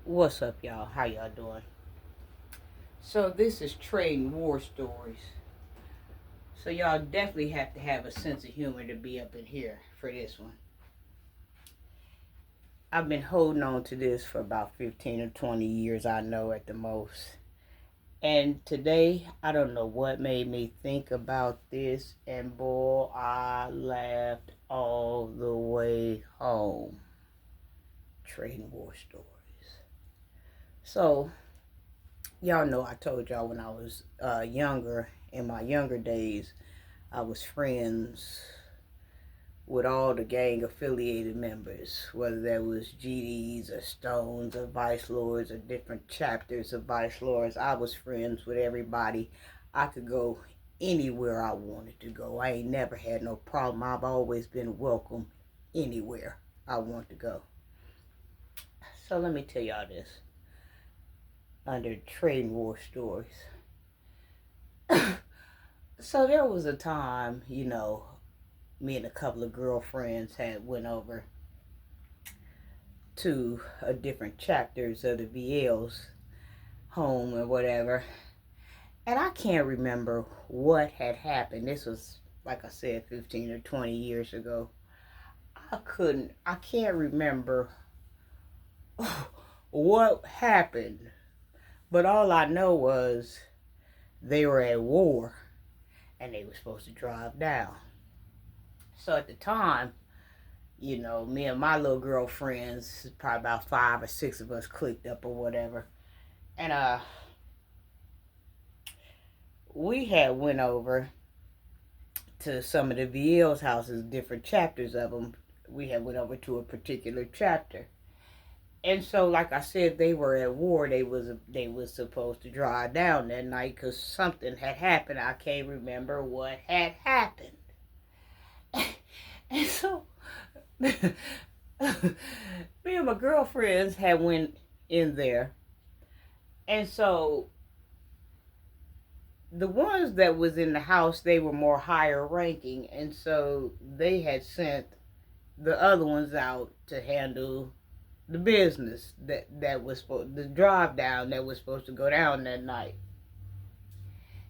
What's up, y'all? How y'all doing? So this is Trading War Stories. So y'all definitely have to have a sense of humor to be up in here for this one. I've been holding on to this for about 15 or 20 years, I know at the most. And today, I don't know what made me think about this, and boy, I laughed all the way home. Trading War Stories. So, y'all know I told y'all when I was younger, in my younger days, I was friends with all the gang affiliated members, whether that was GDs or Stones or Vice Lords or different chapters of Vice Lords. I was friends with everybody. I could go anywhere I wanted to go. I ain't never had no problem. I've always been welcome anywhere I want to go. So let me tell y'all this under Trading War Stories. So there was a time, me and a couple of girlfriends had went over to a different chapters of the VL's home or whatever. And I can't remember what had happened. This was, like I said, 15 or 20 years ago. I can't remember what happened. But all I know was they were at war and they were supposed to drive down. So at the time, me and my little girlfriends, probably about 5 or 6 of us clicked up or whatever. And we had went over to some of the VL's houses, different chapters of them. We had went over to a particular chapter. And so, like I said, they were at war. They was supposed to drive down that night because something had happened. I can't remember what had happened. And so, me and my girlfriends had went in there. And so, the ones that was in the house, they were more higher ranking. And so, they had sent the other ones out to handle the business that was supposed, the drive down that was supposed to go down that night.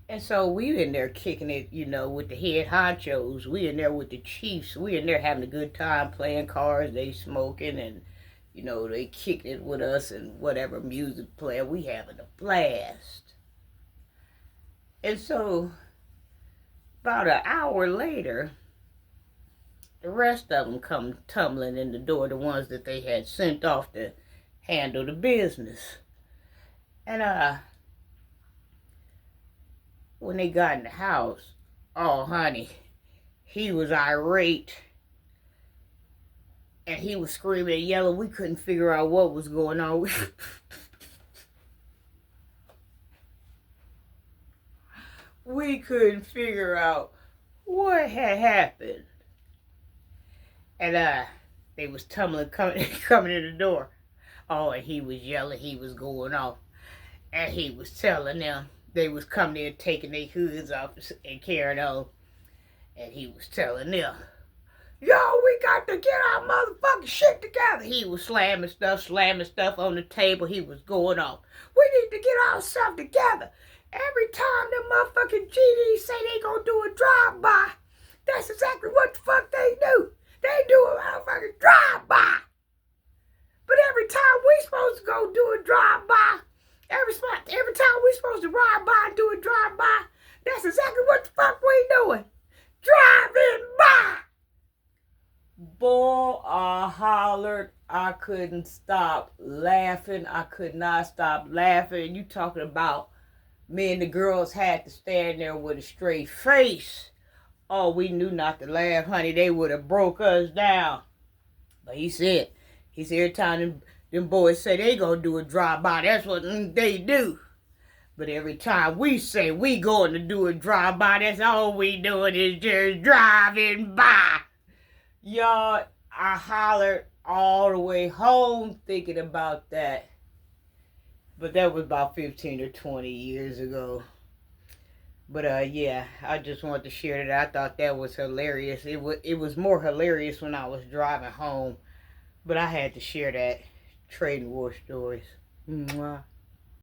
And so we in there kicking it, with the head honchos. We in there with the chiefs. We in there having a good time playing cards. They smoking and, they kicking it with us and whatever music playing. We having a blast. And so about an hour later, the rest of them come tumbling in the door, the ones that they had sent off to handle the business. And when they got in the house, oh honey, he was irate. And he was screaming and yelling. We couldn't figure out what was going on. We couldn't figure out what had happened. And they was tumbling, coming in the door. Oh, and he was yelling. He was going off. And he was telling them they was coming in taking their hoods off and carrying on. And he was telling them, yo, we got to get our motherfucking shit together. He was slamming stuff on the table. He was going off. We need to get our stuff together. Every time them motherfucking GDs say they gonna do a drive-by, that's exactly what the fuck they do. They do a motherfucking drive-by. But every time we supposed to go do a drive-by, every time we supposed to ride by and do a drive-by, that's exactly what the fuck we doing. Driving by. Boy, I hollered. I couldn't stop laughing. I could not stop laughing. You talking about me and the girls had to stand there with a straight face. Oh, we knew not to laugh, honey. They would have broke us down. But he said every time them boys say they gonna do a drive-by, that's what they do. But every time we say we going to do a drive-by, that's all we doing is just driving by. Y'all, I hollered all the way home thinking about that. But that was about 15 or 20 years ago. But yeah, I just wanted to share that. I thought that was hilarious. It was more hilarious when I was driving home. But I had to share that. Trading War Stories. Mwah.